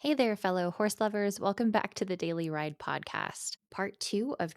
Hey there, fellow horse lovers. Welcome back to the Daily Ride podcast, part two of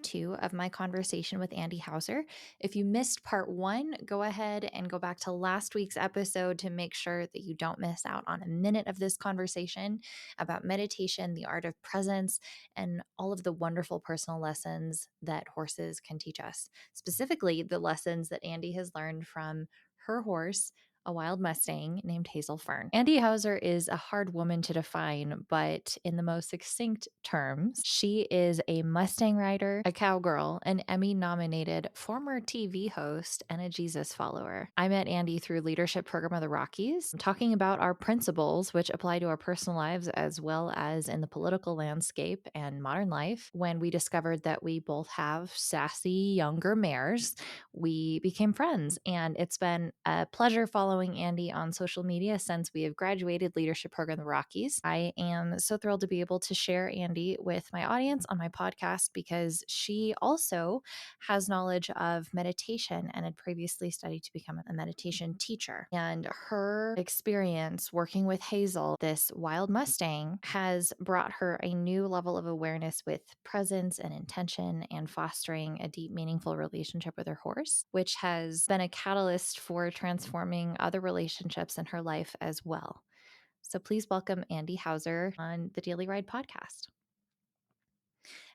my conversation with Andi Hauser. If you missed part one, go ahead and go back to last week's episode to make sure that you don't miss out on a minute of this conversation about meditation, the art of presence, and all of the wonderful personal lessons that horses can teach us. Specifically, the lessons that Andi has learned from her horse, a wild Mustang named Hazel Fern. Andi Hauser is a hard woman to define, but in the most succinct terms, she is a Mustang rider, a cowgirl, an Emmy-nominated former TV host, and a Jesus follower. I met Andi through Leadership Program of the Rockies, talking about our principles, which apply to our personal lives as well as in the political landscape and modern life. When we discovered that we both have sassy younger mares, we became friends, and it's been a pleasure following Andi on social media since we have graduated Leadership Program the Rockies. I am so thrilled to be able to share Andi with my audience on my podcast because she also has knowledge of meditation and had previously studied to become a meditation teacher. And her experience working with Hazel, this wild Mustang, has brought her a new level of awareness with presence and intention and fostering a deep, meaningful relationship with her horse, which has been a catalyst for transforming other relationships in her life as well. So please welcome Andi Hauser on the Daily Ride podcast.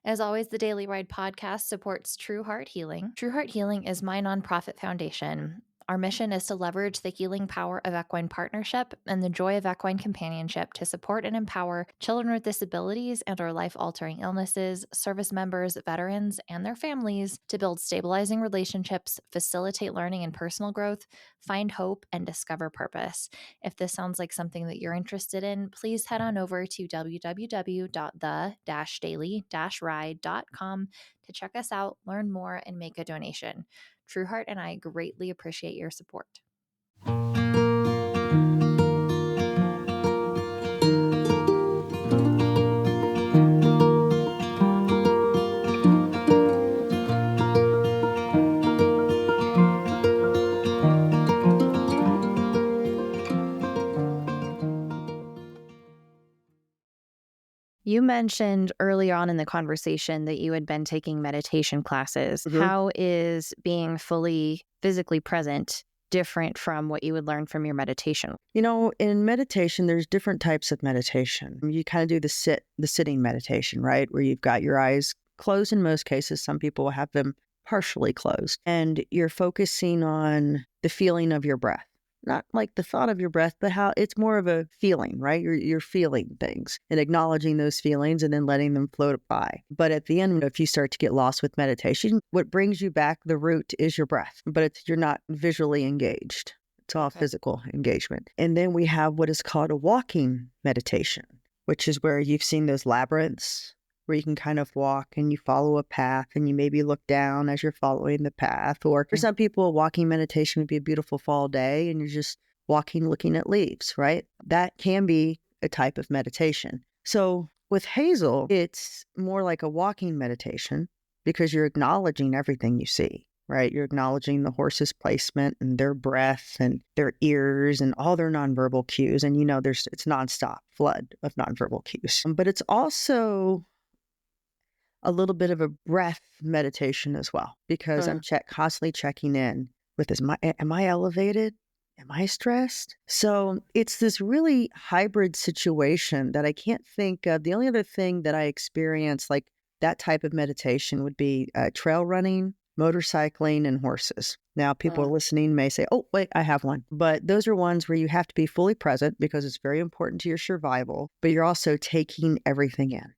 As always, the Daily Ride podcast supports True Heart Healing. True Heart Healing is my nonprofit foundation. Our mission is to leverage the healing power of equine partnership and the joy of equine companionship to support and empower children with disabilities and or life-altering illnesses, service members, veterans, and their families to build stabilizing relationships, facilitate learning and personal growth, find hope, and discover purpose. If this sounds like something that you're interested in, please head on over to www.the-daily-ride.com to check us out, learn more, and make a donation. Trueheart and I greatly appreciate your support. You mentioned early on in the conversation that you had been taking meditation classes. Mhm. How is being fully physically present different from what you would learn from your meditation? You know, in meditation, there's different types of meditation. You kind of do the sitting meditation, right? Where you've got your eyes closed in most cases. Some people will have them partially closed. And you're focusing on the feeling of your breath. Not like the thought of your breath, but how it's more of a feeling, right? You're feeling things and acknowledging those feelings and then letting them float by. But at the end, if you start to get lost with meditation, what brings you back, the root is your breath, but you're not visually engaged. It's all physical engagement. And then we have what is called a walking meditation, which is where you've seen those labyrinths where you can kind of walk and you follow a path and you maybe look down as you're following the path. Or for some people, walking meditation would be a beautiful fall day and you're just walking, looking at leaves, right? That can be a type of meditation. So with Hazel, it's more like a walking meditation because you're acknowledging everything you see. Right? You're acknowledging the horse's placement and their breath and their ears and all their nonverbal cues. And, it's nonstop flood of nonverbal cues. But it's also a little bit of a breath meditation as well, because I'm constantly checking in with this. Am I elevated? Am I stressed? So it's this really hybrid situation that I can't think of. The only other thing that I experience like that type of meditation would be trail running, motorcycling, and horses. Now, people listening may say, oh, wait, I have one. But those are ones where you have to be fully present because it's very important to your survival, but you're also taking everything in,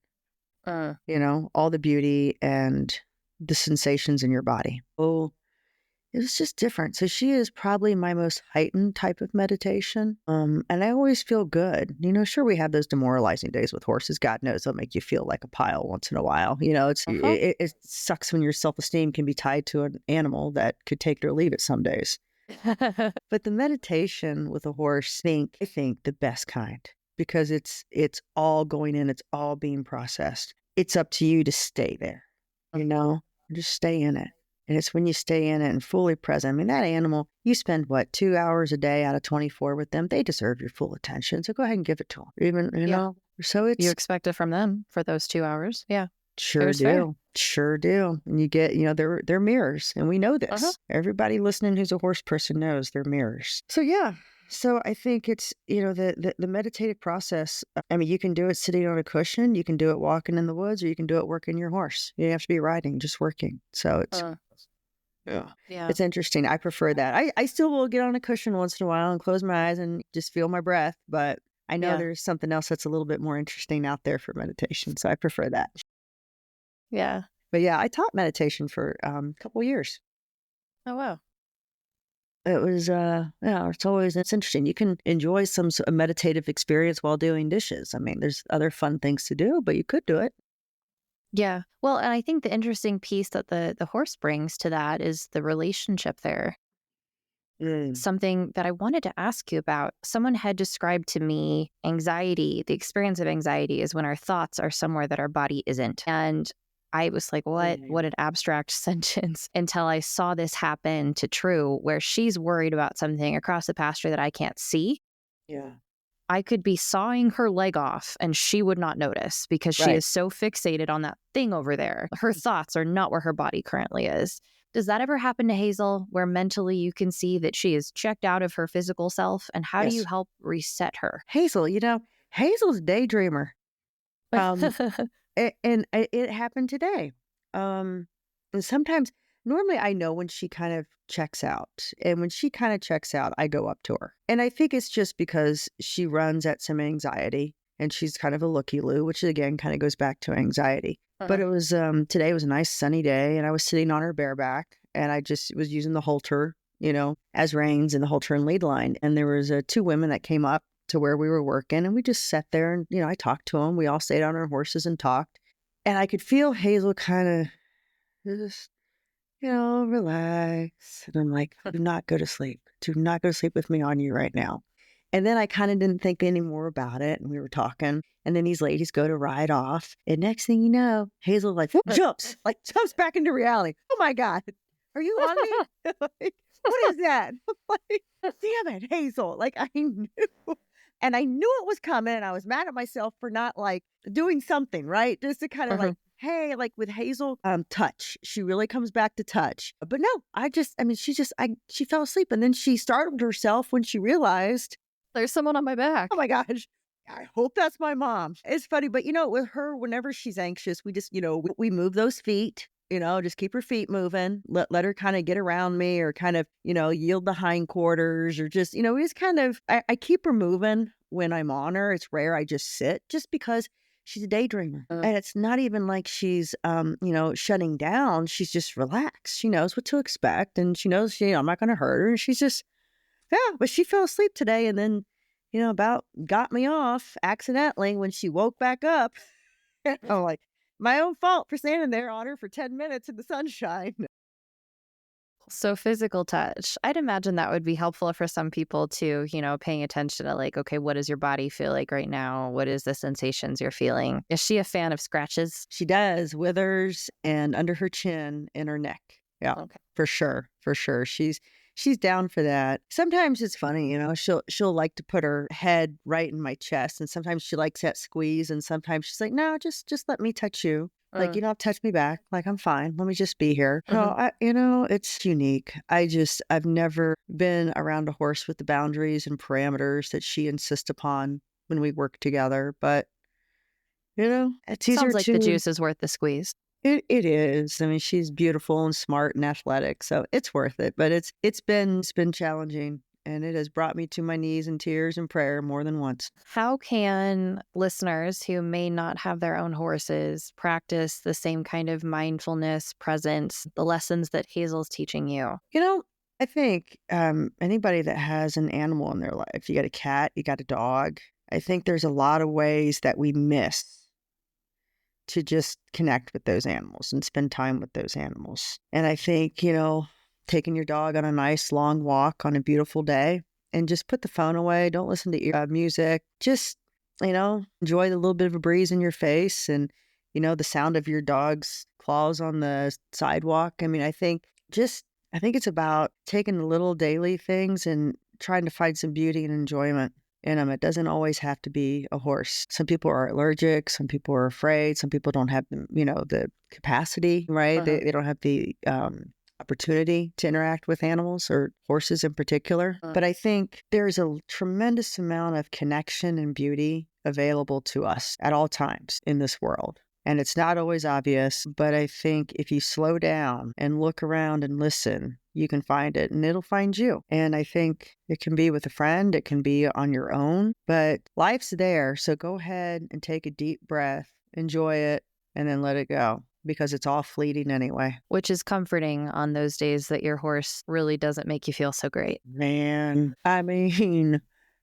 all the beauty and the sensations in your body. Oh, it was just different. So she is probably my most heightened type of meditation. And I always feel good. Sure, we have those demoralizing days with horses. God knows they'll make you feel like a pile once in a while. It sucks when your self-esteem can be tied to an animal that could take or leave it some days. But the meditation with a horse, I think the best kind, because it's all going in, it's all being processed. It's up to you to stay there, just stay in it And it's when you stay in it and fully present. I mean, that animal, you spend what, 2 hours a day out of 24 with them. They deserve your full attention. So go ahead and give it to them. Even, Yeah. so You it's expect it from them for those 2 hours. Yeah. It sure was fair. do. Sure do. And you get, they're mirrors. And we know Uh-huh. this. Everybody listening who's a horse person knows they're mirrors. So yeah. So I think it's, the meditative process. I mean, you can do it sitting on a cushion, you can do it walking in the woods, or you can do it working your horse. You don't have to be riding, just working. So it's yeah. Yeah. It's interesting. I prefer that. I still will get on a cushion once in a while and close my eyes and just feel my breath, but I know Yeah. there's something else that's a little bit more interesting out there for meditation. So I prefer that. Yeah. But yeah, I taught meditation for a couple years. Oh, wow. It was it's interesting. You can enjoy a meditative experience while doing dishes. I mean, there's other fun things to do, but you could do it. Yeah. Well, and I think the interesting piece that the horse brings to that is the relationship there. Mm. Something that I wanted to ask you about. Someone had described to me anxiety. The experience of anxiety is when our thoughts are somewhere that our body isn't. And I was like, what? Mm. What an abstract sentence until I saw this happen to True, where she's worried about something across the pasture that I can't see. Yeah. I could be sawing her leg off and she would not notice because she Right. is so fixated on that thing over there. Her thoughts are not where her body currently is. Does that ever happen to Hazel where mentally you can see that she is checked out of her physical self? And how do you Yes. help reset her? Hazel, Hazel's a daydreamer. Um, it happened today. And sometimes, normally I know when she kind of checks out. And when she kind of checks out, I go up to her. And I think it's just because she runs at some anxiety and she's kind of a looky-loo, which again kind of goes back to anxiety. But Uh-huh. it was, today was a nice sunny day and I was sitting on her bareback and I just was using the halter, as reins and the halter and lead line. And there was two women that came up to where we were working and we just sat there and, I talked to them. We all stayed on our horses and talked. And I could feel Hazel kind of just, relax. And I'm like, do not go to sleep. Do not go to sleep with me on you right now. And then I kind of didn't think any more about it. And we were talking. And then these ladies go to ride off. And next thing you know, Hazel jumps back into reality. Oh my God. Are you on me? Like, what is that? Like, damn it, Hazel. Like I knew. And I knew it was coming. And I was mad at myself for not like doing something, right? Just to kind of Uh-huh. like, hey, like with Hazel, touch. She really comes back to touch. But no, she fell asleep. And then she startled herself when she realized, There's someone on my back. oh my gosh, I hope that's my mom. It's funny, but with her, whenever she's anxious, we just, we move those feet, just keep her feet moving, let her kind of get around me or kind of, yield the hindquarters or just, we just kind of, I keep her moving when I'm on her. It's rare I just sit just because she's a daydreamer. And it's not even like she's, shutting down. She's just relaxed. She knows what to expect and she knows, I'm not going to hurt her. And she's just, yeah, but she fell asleep today and then, about got me off accidentally when she woke back up. I'm like, my own fault for standing there on her for 10 minutes in the sunshine. So physical touch. I'd imagine that would be helpful for some people too, paying attention to like, okay, what does your body feel like right now? What is the sensations you're feeling? Is she a fan of scratches? She does, withers and under her chin and her neck. Yeah, Okay. for sure. For sure. She's down for that. Sometimes it's funny, she'll like to put her head right in my chest. And sometimes she likes that squeeze. And sometimes she's like, no, just let me touch you. Like, you don't have to touch me back. Like, I'm fine. Let me just be here. Mhm. No, it's unique. I've never been around a horse with the boundaries and parameters that she insists upon when we work together. But, it's easier Sounds like the to, juice is worth the squeeze. it is. I mean, she's beautiful and smart and athletic, so it's worth it. But it's been challenging. And it has brought me to my knees in tears and prayer more than once. How can listeners who may not have their own horses practice the same kind of mindfulness, presence, the lessons that Hazel's teaching you? I think anybody that has an animal in their life, you got a cat, you got a dog, I think there's a lot of ways that we miss to just connect with those animals and spend time with those animals. And I think, taking your dog on a nice long walk on a beautiful day and just put the phone away. Don't listen to music. Just, enjoy the little bit of a breeze in your face and, the sound of your dog's claws on the sidewalk. I mean, I think just, I think it's about taking the little daily things and trying to find some beauty and enjoyment in them. It doesn't always have to be a horse. Some people are allergic. Some people are afraid. Some people don't have the capacity, right? They don't have the opportunity to interact with animals or horses in particular. But I think there's a tremendous amount of connection and beauty available to us at all times in this world. And it's not always obvious, but I think if you slow down and look around and listen, you can find it and it'll find you. And I think it can be with a friend, it can be on your own, but life's there. So go ahead and take a deep breath, enjoy it, and then let it go because it's all fleeting anyway. Which is comforting on those days that your horse really doesn't make you feel so great. Man, I mean,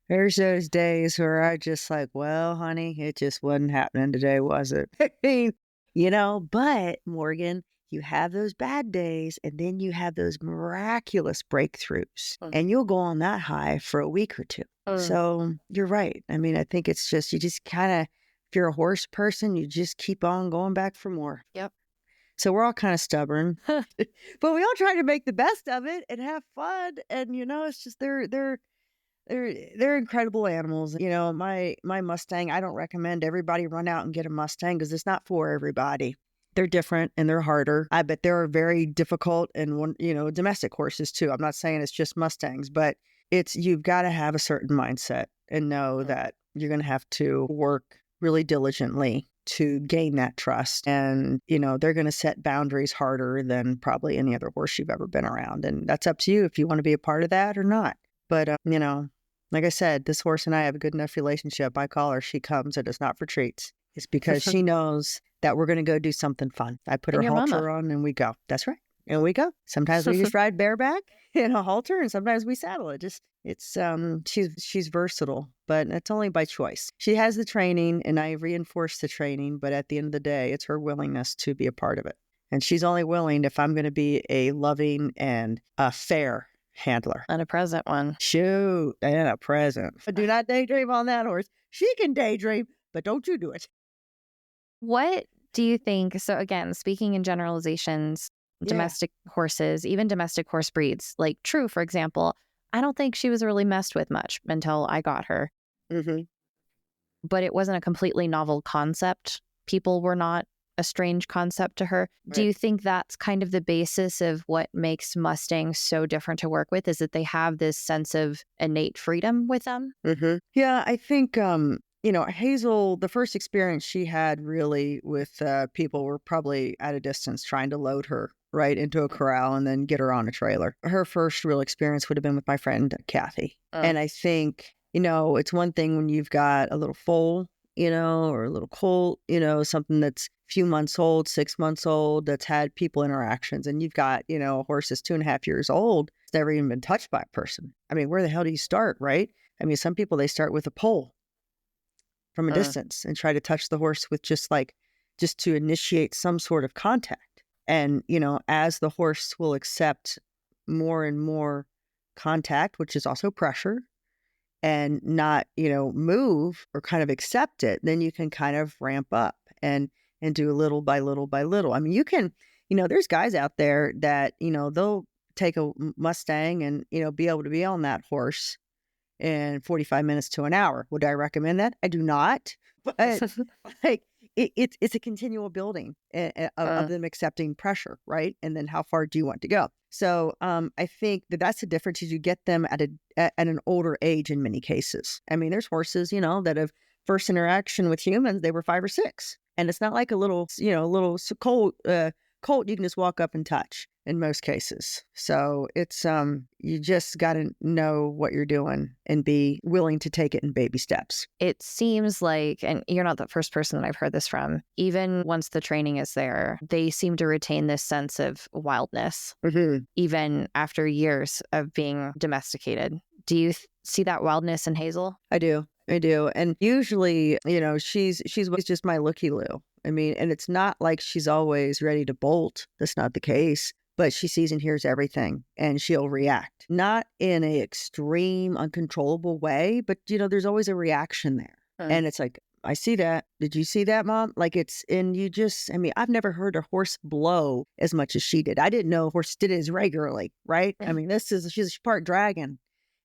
there's those days where I just like, well, honey, it just wasn't happening today, was it? But Morgan, you have those bad days and then you have those miraculous breakthroughs and you'll go on that high for a week or two. So you're right. I mean, I think it's just, you just kind of, if you're a horse person, you just keep on going back for more. Yep. So we're all kind of stubborn, but we all try to make the best of it and have fun. And, it's just, they're incredible animals. My Mustang, I don't recommend everybody run out and get a Mustang because it's not for everybody. They're different and they're harder. I bet they're very difficult and domestic horses too. I'm not saying it's just Mustangs, but you've got to have a certain mindset and know that you're going to have to work really diligently to gain that trust. And, they're going to set boundaries harder than probably any other horse you've ever been around. And that's up to you if you want to be a part of that or not. But, like I said, this horse and I have a good enough relationship. I call her, she comes, and it's not for treats. It's because she knows that we're going to go do something fun. I put And her your halter mama. on and we go. That's right. And we go. Sometimes we just ride bareback in a halter and sometimes we saddle it. She's versatile, but it's only by choice. She has the training and I reinforce the training, but at the end of the day, it's her willingness to be a part of it. And she's only willing if I'm going to be a loving and a fair handler. And a present one. Shoot, and a present. Do not daydream on that horse. She can daydream, but don't you do it. What do you think? So again, speaking in generalizations, domestic horses, even domestic horse breeds, like True, for example, I don't think she was really messed with much until I got her. Mm-hmm. But it wasn't a completely novel concept. People were not a strange concept to her. Right. Do you think that's kind of the basis of what makes Mustangs so different to work with, is that they have this sense of innate freedom with them? Mm-hmm. Yeah, I think, Hazel, the first experience she had really with people were probably at a distance trying to load her right into a corral and then get her on a trailer. Her first real experience would have been with my friend Kathy. And I think, it's one thing when you've got a little foal, or a little colt, something that's a few months old, 6 months old, that's had people interactions. And you've got, a horse that's 2.5 years old, it's never even been touched by a person. I mean, where the hell do you start, right? I mean, some people, they start with a pole from a distance and try to touch the horse with just to initiate some sort of contact. And, as the horse will accept more and more contact, which is also pressure, and not, move or kind of accept it, then you can kind of ramp up and do little by little by little. I mean, you can, there's guys out there that, they'll take a Mustang and, be able to be on that horse in 45 minutes to an hour. Would I recommend that? I do not. But it's a continual building of them accepting pressure, right? And then how far do you want to go? So I think that's the difference, is you get them at an older age in many cases. I mean, there's horses, that have first interaction with humans, they were 5 or 6. And it's not like a little colt you can just walk up and touch in most cases. So it's, you just got to know what you're doing and be willing to take it in baby steps. It seems like, and you're not the first person that I've heard this from, even once the training is there, they seem to retain this sense of wildness, even after years of being domesticated. Do you see that wildness in Hazel? I do. And usually, she's always just my looky-loo. I mean, and it's not like she's always ready to bolt. That's not the case. But she sees and hears everything and she'll react. Not in a extreme, uncontrollable way, but, there's always a reaction there. And it's like, I see that. Did you see that, Mom? Like and you just, I mean, I've never heard a horse blow as much as she did. I didn't know a horse did it as regularly, right? I Yeah. mean, she's part dragon.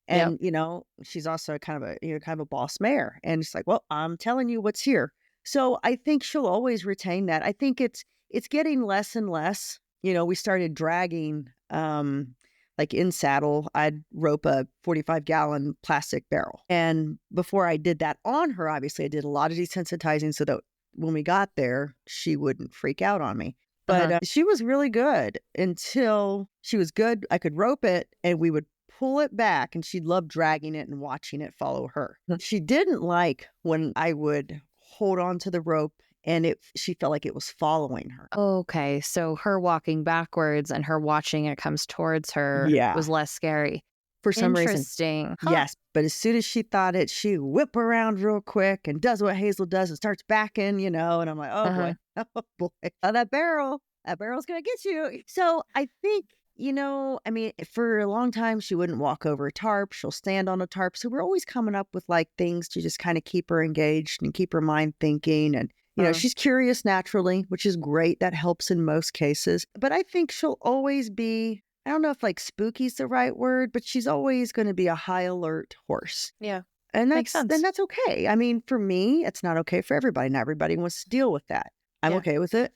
Yep. And, she's also kind of a boss mare. And it's like, well, I'm telling you what's here. So I think she'll always retain that. I think it's getting less and less. We started dragging, like in saddle, I'd rope a 45-gallon plastic barrel. And before I did that on her, obviously I did a lot of desensitizing so that when we got there, she wouldn't freak out on me. But Uh-huh. she was really good until she was good. I could rope it and we would pull it back, and she loved dragging it and watching it follow her. She didn't like when I would hold on to the rope and she felt like it was following her. Okay, so her walking backwards and her watching it comes towards her Yeah. was less scary. For some reason. Interesting. Huh. Yes. But as soon as she thought it, she whip around real quick and does what Hazel does and starts backing, and I'm like, oh Uh-huh. boy, oh boy, that barrel's going to get you. So I think, I mean, for a long time, she wouldn't walk over a tarp. She'll stand on a tarp. So we're always coming up with like things to just kind of keep her engaged and keep her mind thinking. And, she's curious naturally, which is great. That helps in most cases. But I think she'll always be, I don't know if like spooky's the right word, but she's always going to be a high alert horse. Yeah. And Makes sense. that's okay. I mean, for me, it's not okay for everybody. Not everybody wants to deal with that. I'm Yeah. okay with it.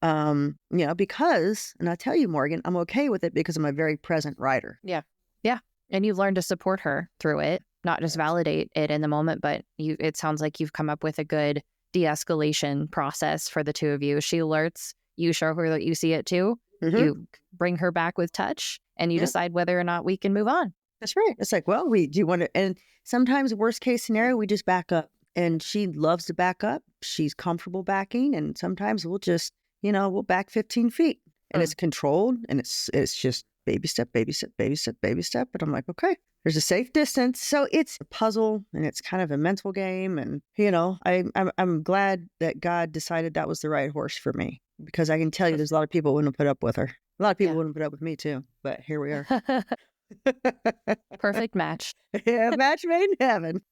Because, and I'll tell you, Morgan, I'm okay with it because I'm a very present rider. Yeah. Yeah. And you've learned to support her through it, not just validate it in the moment, but it sounds like you've come up with a good de-escalation process for the two of you. She alerts, you show her that you see it too. Mhm. You bring her back with touch and you Yeah. decide whether or not we can move on. That's right. It's like, well, do you want to, and sometimes worst case scenario, we just back up, and she loves to back up. She's comfortable backing. And sometimes we'll just, we'll back 15 feet and it's controlled, and it's just baby step, baby step, baby step, baby step. But I'm like, okay, there's a safe distance. So it's a puzzle, and it's kind of a mental game. And, I'm glad that God decided that was the right horse for me, because I can tell you there's a lot of people who wouldn't put up with her. A lot of people Yeah. wouldn't put up with me too, but here we are. Perfect match. Yeah, match made in heaven.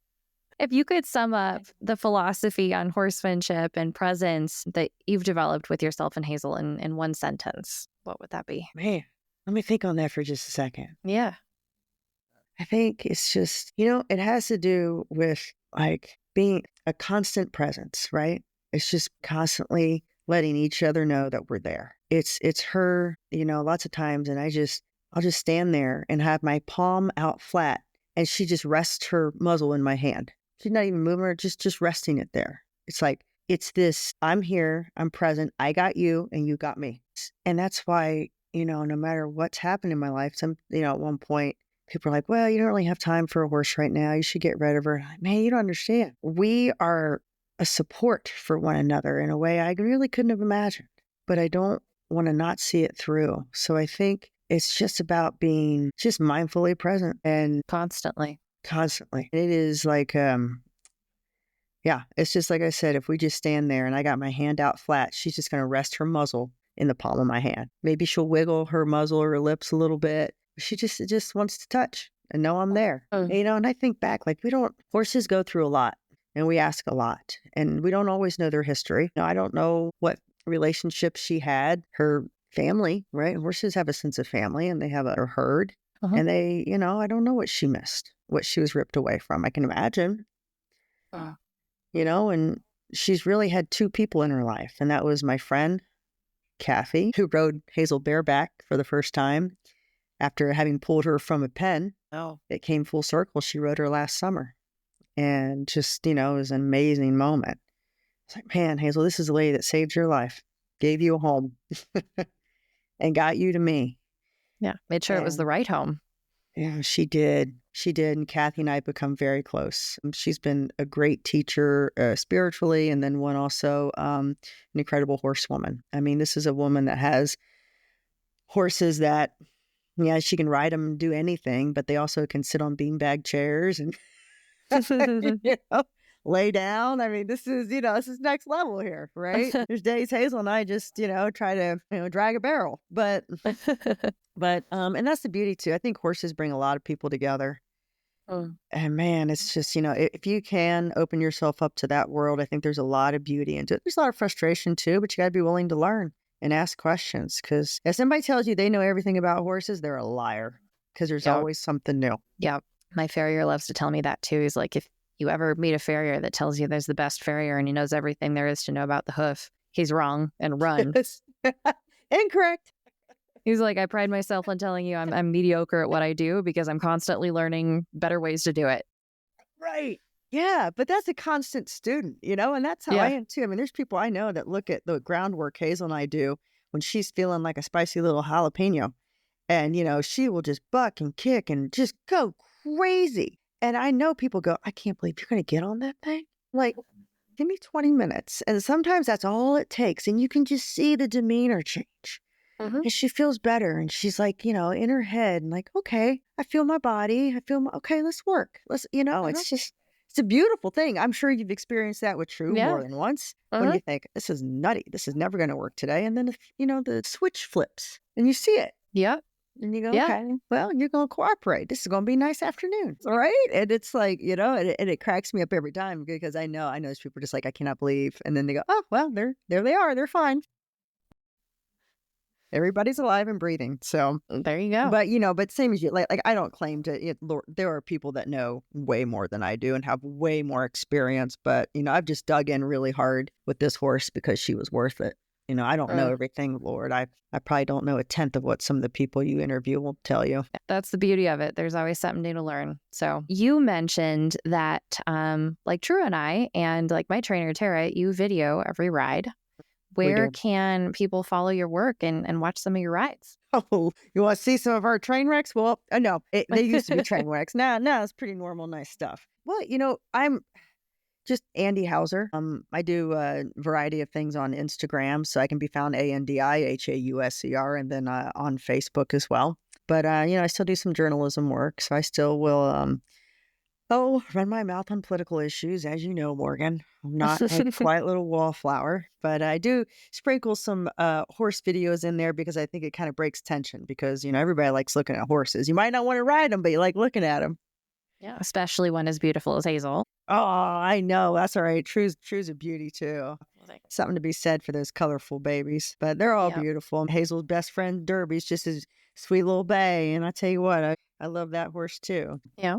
If you could sum up the philosophy on horsemanship and presence that you've developed with yourself and Hazel in one sentence, what would that be? Man, let me think on that for just a second. Yeah. I think it's just, it has to do with like being a constant presence, right? It's just constantly letting each other know that we're there. It's her, lots of times, and I'll just stand there and have my palm out flat, and she just rests her muzzle in my hand. She's not even moving her, just resting it there. It's like, it's this, I'm here, I'm present, I got you, and you got me. And that's why, no matter what's happened in my life, at one point, people are like, well, you don't really have time for a horse right now. You should get rid of her. I'm like, man, you don't understand. We are a support for one another in a way I really couldn't have imagined, but I don't want to not see it through. So I think it's just about being just mindfully present and Constantly. constantly. It is like, it's just like I said, if we just stand there and I got my hand out flat, she's just going to rest her muzzle in the palm of my hand. Maybe she'll wiggle her muzzle or her lips a little bit. She just wants to touch and know I'm there. And I think back, like, horses go through a lot, and we ask a lot, and we don't always know their history. I don't know what relationship she had, her family, right? Horses have a sense of family, and they have a herd, and they, I don't know what she missed, what she was ripped away from. I can imagine, and she's really had two people in her life, and that was my friend, Kathy, who rode Hazel bareback for the first time. After having pulled her from a pen, it came full circle. She rode her last summer, and just, it was an amazing moment. It's like, man, Hazel, this is the lady that saved your life, gave you a home, and got you to me. Yeah. Made sure it was the right home. Yeah, she did. She did. And Kathy and I have become very close. She's been a great teacher spiritually, and then also an incredible horsewoman. I mean, this is a woman that has horses that, yeah, she can ride them and do anything, but they also can sit on beanbag chairs and lay down. I mean, this is next level here, right? There's days Hazel and I just, try to, drag a barrel, but, and that's the beauty too. I think horses bring a lot of people together. Mm. And man, it's just, if you can open yourself up to that world, I think there's a lot of beauty into it. There's a lot of frustration too, but you got to be willing to learn and ask questions. Because if somebody tells you they know everything about horses, they're a liar because there's Yeah. always something new. Yeah. My farrier loves to tell me that too. He's like, if you ever meet a farrier that tells you there's the best farrier and he knows everything there is to know about the hoof, he's wrong and run. Yes. Incorrect. He's like, I pride myself on telling you I'm mediocre at what I do because I'm constantly learning better ways to do it. Right. Yeah, but that's a constant student, and that's how I Yeah. am too. I mean, there's people I know that look at the groundwork Hazel and I do when she's feeling like a spicy little jalapeno. And, she will just buck and kick and just go crazy. And I know people go, I can't believe you're going to get on that thing. Like, give me 20 minutes. And sometimes that's all it takes. And you can just see the demeanor change. Mm-hmm. And she feels better. And she's like, in her head, and like, okay, I feel my body. Okay, let's work. Mm-hmm. It's just, it's a beautiful thing. I'm sure you've experienced that with True Yeah. more than once when Uh-huh. you think, this is nutty. This is never going to work today. And then, the switch flips and you see it. Yeah. And you go, Yeah. okay, well, you're going to cooperate. This is going to be a nice afternoon. All right. And it's like, and it cracks me up every time because I know those people are just like, I cannot believe. And then they go, oh, well, there they are. They're fine. Everybody's alive and breathing. So, There you go. but same as you, like I don't claim to, there are people that know way more than I do and have way more experience. But, I've just dug in really hard with this horse because she was worth it. I don't know everything, Lord. I probably don't know a tenth of what some of the people you interview will tell you. That's the beauty of it. There's always something new to learn. So you mentioned that, like True and I, and like my trainer, Tara, you video every ride. We Where do. can people follow your work and watch some of your rides? Oh, you want to see some of our train wrecks? Well, no, they used to be train wrecks. Now it's pretty normal, nice stuff. Well, I'm just Andi Hauser. I do a variety of things on Instagram, so I can be found ANDIHAUSER, and then on Facebook as well. But I still do some journalism work, so I still will run my mouth on political issues, as you know, Morgan. I'm not a quiet little wallflower, but I do sprinkle some horse videos in there because I think it kind of breaks tension because, everybody likes looking at horses. You might not want to ride them, but you like looking at them. Yeah, especially one as beautiful as Hazel. Oh, I know. That's all right. True's a beauty too. Something to be said for those colorful babies, but they're all Yep. beautiful. Hazel's best friend, Derby's just a sweet little bay. And I tell you what, I love that horse too. Yeah.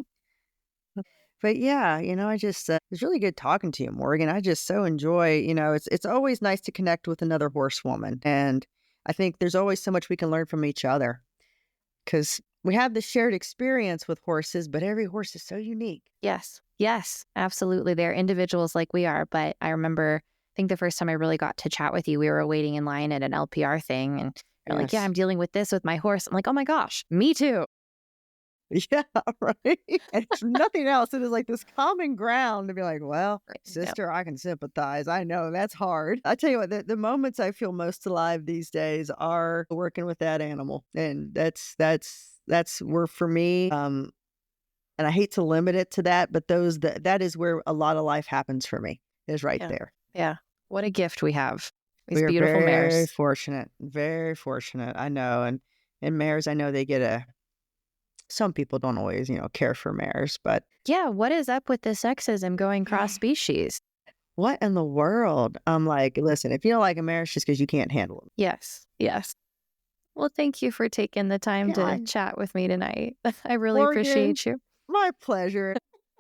But yeah, I just, it's really good talking to you, Morgan. I just so enjoy, it's always nice to connect with another horsewoman. And I think there's always so much we can learn from each other because we have the shared experience with horses, but every horse is so unique. Yes. Yes, absolutely. They're individuals like we are. But I remember, I think the first time I really got to chat with you, we were waiting in line at an LPR thing. And you're like, yeah, Yes. I'm dealing with this with my horse. I'm like, oh my gosh, me too. Yeah, right. And if nothing else, it is like this common ground to be like, well, Right. Yep. sister, I can sympathize. I know that's hard. I tell you what, the moments I feel most alive these days are working with that animal. And that's where for me, and I hate to limit it to that, but that is where a lot of life happens for me, is right Yeah. there. Yeah. What a gift we have. These We are beautiful very mares. fortunate, very fortunate. I know. And mares, I know they get some people don't always, care for mares, but Yeah. What is up with the sexism going cross species? what in the world? I'm like, listen, if you don't like a mare, it's just because you can't handle them. Yes. Yes. Well, thank you for taking the time Yeah, to chat with me tonight. I really Morgan, appreciate you. my pleasure.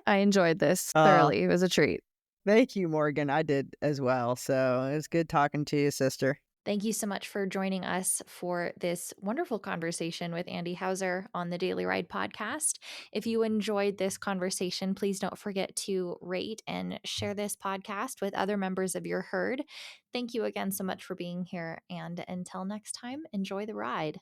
I enjoyed this Uh, thoroughly. It was a treat. Thank you, Morgan. I did as well. So it's good talking to you, sister. Thank you so much for joining us for this wonderful conversation with Andi Hauser on the Daily Ride podcast. If you enjoyed this conversation, please don't forget to rate and share this podcast with other members of your herd. Thank you again so much for being here. And until next time, enjoy the ride.